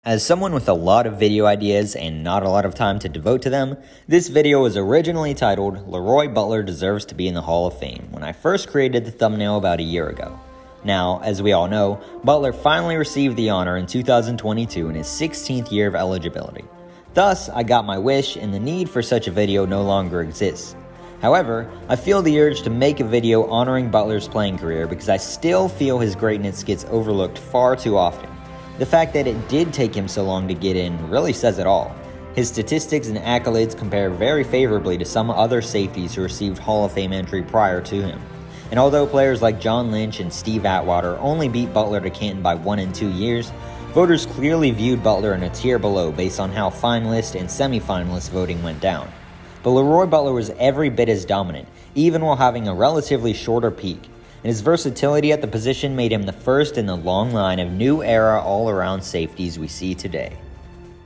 As someone with a lot of video ideas and not a lot of time to devote to them, this video was originally titled LeRoy Butler Deserves to Be in the Hall of Fame when I first created the thumbnail about a year ago. Now, as we all know, Butler finally received the honor in 2022 in his 16th year of eligibility. Thus, I got my wish and the need for such a video no longer exists. However, I feel the urge to make a video honoring Butler's playing career because I still feel his greatness gets overlooked far too often. The fact that it did take him so long to get in really says it all. His statistics and accolades compare very favorably to some other safeties who received Hall of Fame entry prior to him. And although players like John Lynch and Steve Atwater only beat Butler to Canton by 1 and 2 years, voters clearly viewed Butler in a tier below based on how finalist and semi-finalist voting went down. But LeRoy Butler was every bit as dominant, even while having a relatively shorter peak. And his versatility at the position made him the first in the long line of new era all-around safeties we see today.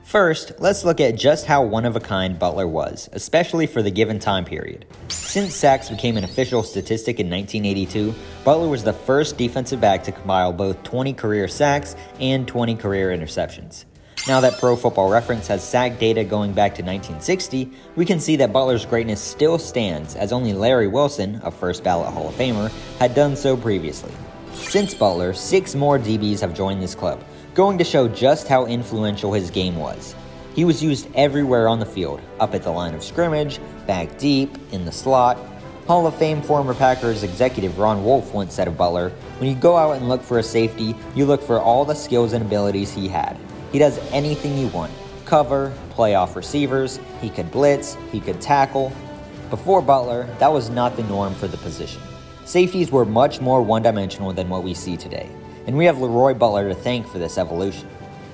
First, let's look at just how one-of-a-kind Butler was, especially for the given time period. Since sacks became an official statistic in 1982, Butler was the first defensive back to compile both 20 career sacks and 20 career interceptions. Now that Pro Football Reference has sack data going back to 1960, we can see that Butler's greatness still stands, as only Larry Wilson, a first-ballot Hall of Famer, had done so previously. Since Butler, 6 more DBs have joined this club, going to show just how influential his game was. He was used everywhere on the field, up at the line of scrimmage, back deep, in the slot. Hall of Fame former Packers executive Ron Wolf once said of Butler, "When you go out and look for a safety, you look for all the skills and abilities he had. He does anything you want. Cover, play off receivers, he could blitz, he could tackle." Before Butler, that was not the norm for the position. Safeties were much more one-dimensional than what we see today, and we have LeRoy Butler to thank for this evolution.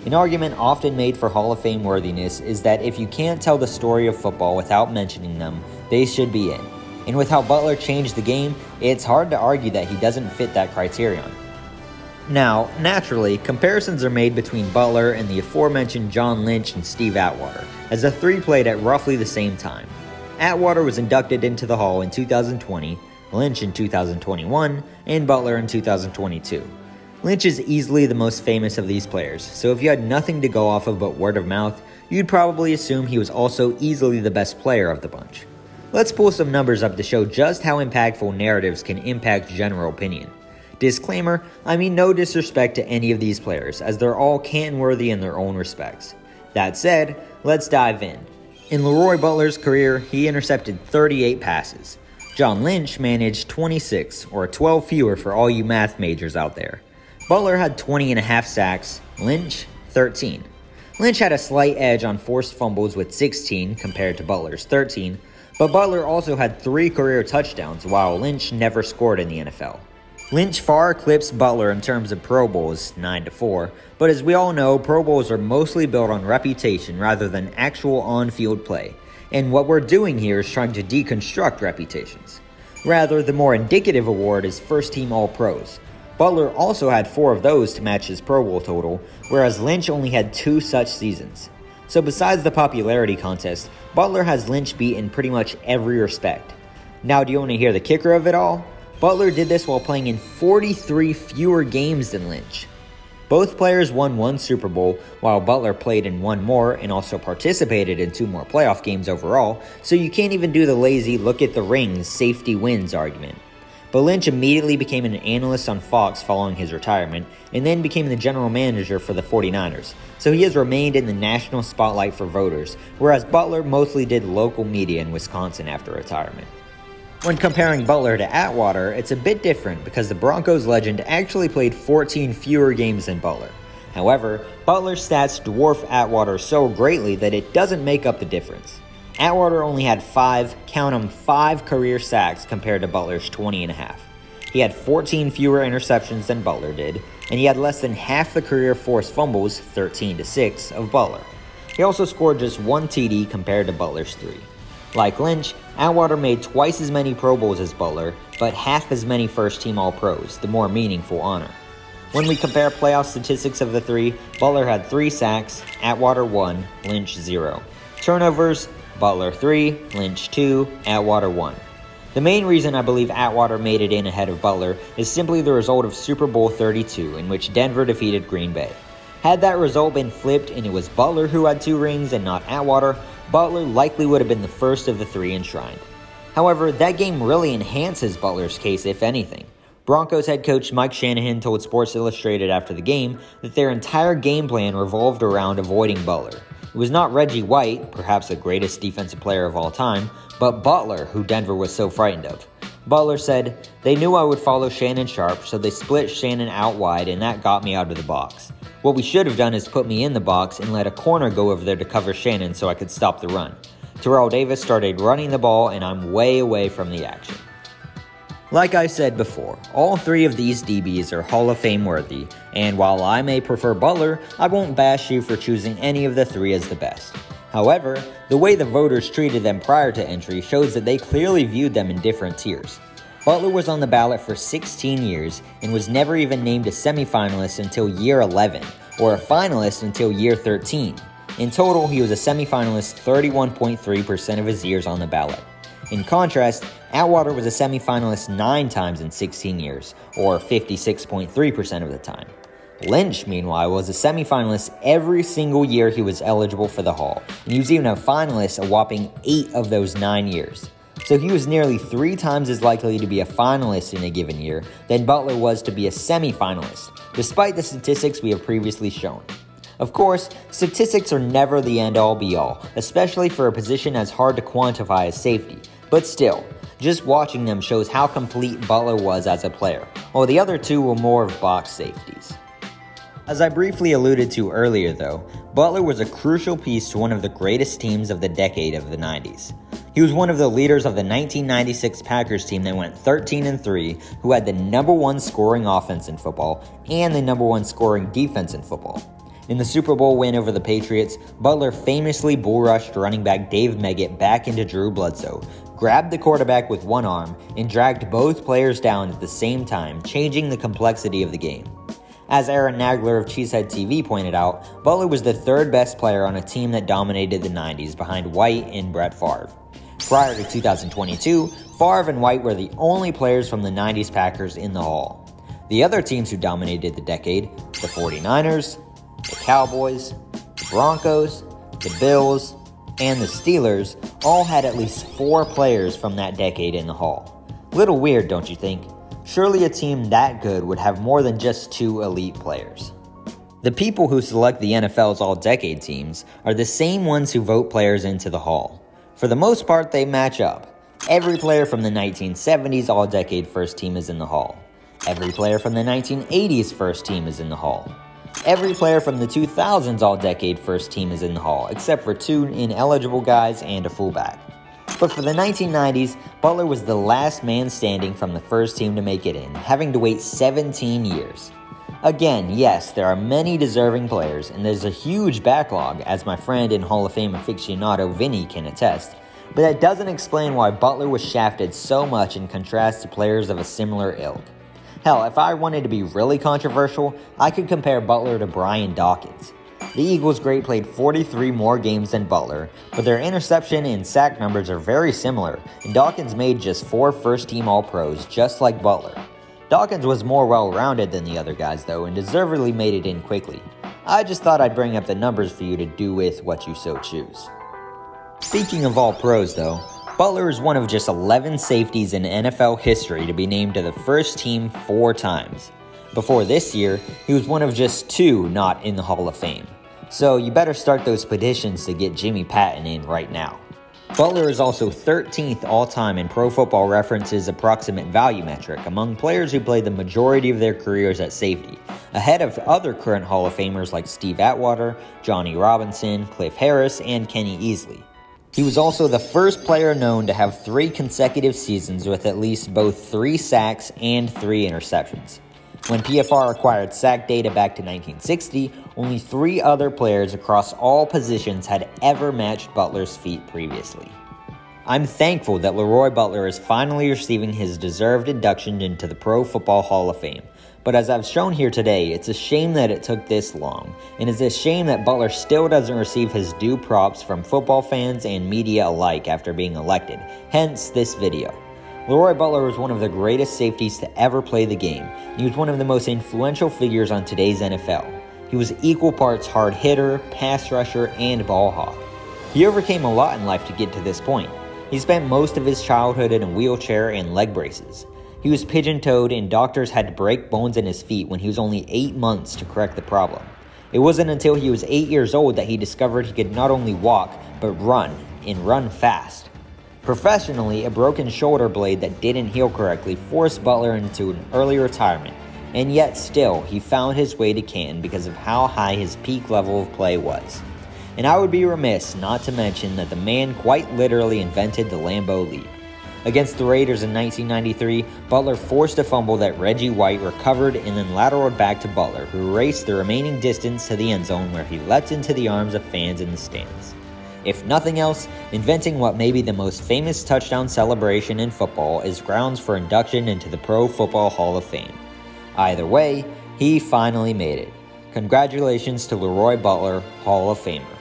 An argument often made for Hall of Fame worthiness is that if you can't tell the story of football without mentioning them, they should be in. And with how Butler changed the game, it's hard to argue that he doesn't fit that criterion. Now, naturally, comparisons are made between Butler and the aforementioned John Lynch and Steve Atwater, as the three played at roughly the same time. Atwater was inducted into the Hall in 2020, Lynch in 2021, and Butler in 2022. Lynch is easily the most famous of these players, so if you had nothing to go off of but word of mouth, you'd probably assume he was also easily the best player of the bunch. Let's pull some numbers up to show just how impactful narratives can impact general opinion. Disclaimer, I mean no disrespect to any of these players, as they're all Canton-worthy in their own respects. That said, let's dive in. In LeRoy Butler's career, he intercepted 38 passes. John Lynch managed 26, or 12 fewer for all you math majors out there. Butler had 20.5 sacks, Lynch 13. Lynch had a slight edge on forced fumbles with 16 compared to Butler's 13, but Butler also had 3 career touchdowns while Lynch never scored in the NFL. Lynch far eclipsed Butler in terms of Pro Bowls, 9-4, but as we all know, Pro Bowls are mostly built on reputation rather than actual on-field play, and what we're doing here is trying to deconstruct reputations. Rather, the more indicative award is First Team All-Pros. Butler also had 4 of those to match his Pro Bowl total, whereas Lynch only had 2 such seasons. So besides the popularity contest, Butler has Lynch beat in pretty much every respect. Now, do you want to hear the kicker of it all? Butler did this while playing in 43 fewer games than Lynch. Both players won 1 Super Bowl, while Butler played in 1 more and also participated in 2 more playoff games overall, so you can't even do the lazy look at the rings, safety wins argument. But Lynch immediately became an analyst on Fox following his retirement, and then became the general manager for the 49ers, so he has remained in the national spotlight for voters, whereas Butler mostly did local media in Wisconsin after retirement. When comparing Butler to Atwater, it's a bit different because the Broncos legend actually played 14 fewer games than Butler. However, Butler's stats dwarf Atwater so greatly that it doesn't make up the difference. Atwater only had 5 career sacks compared to Butler's 20.5. He had 14 fewer interceptions than Butler did, and he had less than half the career forced fumbles, 13-6, of Butler. He also scored just 1 TD compared to Butler's 3. Like Lynch, Atwater made twice as many Pro Bowls as Butler, but half as many first-team All-Pros, the more meaningful honor. When we compare playoff statistics of the 3, Butler had 3 sacks, Atwater 1, Lynch 0. Turnovers, Butler 3, Lynch 2, Atwater 1. The main reason I believe Atwater made it in ahead of Butler is simply the result of Super Bowl 32, in which Denver defeated Green Bay. Had that result been flipped and it was Butler who had 2 rings and not Atwater, Butler likely would have been the first of the 3 enshrined. However, that game really enhances Butler's case, if anything. Broncos head coach Mike Shanahan told Sports Illustrated after the game that their entire game plan revolved around avoiding Butler. It was not Reggie White, perhaps the greatest defensive player of all time, but Butler who Denver was so frightened of. Butler said, "They knew I would follow Shannon sharp, so they split Shannon out wide and that got me out of the box. What we should have done is put me in the box and let a corner go over there to cover Shannon so I could stop the run. Terrell Davis started running the ball and I'm way away from the action." Like I said before, all 3 of these DBs are Hall of Fame worthy, and while I may prefer Butler, I won't bash you for choosing any of the 3 as the best. However, the way the voters treated them prior to entry shows that they clearly viewed them in different tiers. Butler was on the ballot for 16 years and was never even named a semifinalist until year 11, or a finalist until year 13. In total, he was a semifinalist 31.3% of his years on the ballot. In contrast, Atwater was a semifinalist 9 times in 16 years, or 56.3% of the time. Lynch, meanwhile, was a semifinalist every single year he was eligible for the Hall, and he was even a finalist a whopping 8 of those 9 years. So he was nearly 3 times as likely to be a finalist in a given year than Butler was to be a semifinalist, despite the statistics we have previously shown. Of course, statistics are never the end-all be-all, especially for a position as hard to quantify as safety, but still, just watching them shows how complete Butler was as a player, while the other 2 were more of box safeties. As I briefly alluded to earlier though, Butler was a crucial piece to one of the greatest teams of the decade of the 90s. He was one of the leaders of the 1996 Packers team that went 13-3, who had the #1 scoring offense in football and the #1 scoring defense in football. In the Super Bowl win over the Patriots, Butler famously bull-rushed running back Dave Meggett back into Drew Bledsoe, grabbed the quarterback with one arm, and dragged both players down at the same time, changing the complexity of the game. As Aaron Nagler of Cheesehead TV pointed out, Butler was the 3rd best player on a team that dominated the 90s behind White and Brett Favre. Prior to 2022, Favre and White were the only players from the 90s Packers in the Hall. The other teams who dominated the decade, the 49ers, the Cowboys, the Broncos, the Bills, and the Steelers all had at least 4 players from that decade in the Hall. Little weird, don't you think? Surely a team that good would have more than just 2 elite players. The people who select the NFL's all-decade teams are the same ones who vote players into the Hall. For the most part, they match up. Every player from the 1970s all-decade first team is in the Hall. Every player from the 1980s first team is in the Hall. Every player from the 2000s all-decade first team is in the Hall, except for 2 ineligible guys and a fullback. But for the 1990s, Butler was the last man standing from the first team to make it in, having to wait 17 years. Again, yes, there are many deserving players, and there's a huge backlog, as my friend and Hall of Fame aficionado Vinny can attest, but that doesn't explain why Butler was shafted so much in contrast to players of a similar ilk. Hell, if I wanted to be really controversial, I could compare Butler to Brian Dawkins. The Eagles great played 43 more games than Butler, but their interception and sack numbers are very similar, and Dawkins made just 4 first-team All-Pros, just like Butler. Dawkins was more well-rounded than the other guys though, and deservedly made it in quickly. I just thought I'd bring up the numbers for you to do with what you so choose. Speaking of All-Pros though, Butler is one of just 11 safeties in NFL history to be named to the first team 4 times. Before this year, he was one of just 2 not in the Hall of Fame. So you better start those petitions to get Jimmy Patton in right now. Butler is also 13th all-time in Pro Football Reference's approximate value metric among players who played the majority of their careers at safety, ahead of other current Hall of Famers like Steve Atwater, Johnny Robinson, Cliff Harris, and Kenny Easley. He was also the first player known to have 3 consecutive seasons with at least both 3 sacks and 3 interceptions. When PFR acquired sack data back to 1960, only 3 other players across all positions had ever matched Butler's feat previously. I'm thankful that LeRoy Butler is finally receiving his deserved induction into the Pro Football Hall of Fame, but as I've shown here today, it's a shame that it took this long, and it's a shame that Butler still doesn't receive his due props from football fans and media alike after being elected, hence this video. LeRoy Butler was one of the greatest safeties to ever play the game. He was one of the most influential figures on today's NFL. He was equal parts hard hitter, pass rusher, and ball hawk. He overcame a lot in life to get to this point. He spent most of his childhood in a wheelchair and leg braces. He was pigeon-toed and doctors had to break bones in his feet when he was only 8 months to correct the problem. It wasn't until he was 8 years old that he discovered he could not only walk, but run, and run fast. Professionally, a broken shoulder blade that didn't heal correctly forced Butler into an early retirement, and yet still, he found his way to Canton because of how high his peak level of play was. And I would be remiss not to mention that the man quite literally invented the Lambeau Leap. Against the Raiders in 1993, Butler forced a fumble that Reggie White recovered and then lateraled back to Butler, who raced the remaining distance to the end zone where he leapt into the arms of fans in the stands. If nothing else, inventing what may be the most famous touchdown celebration in football is grounds for induction into the Pro Football Hall of Fame. Either way, he finally made it. Congratulations to LeRoy Butler, Hall of Famer.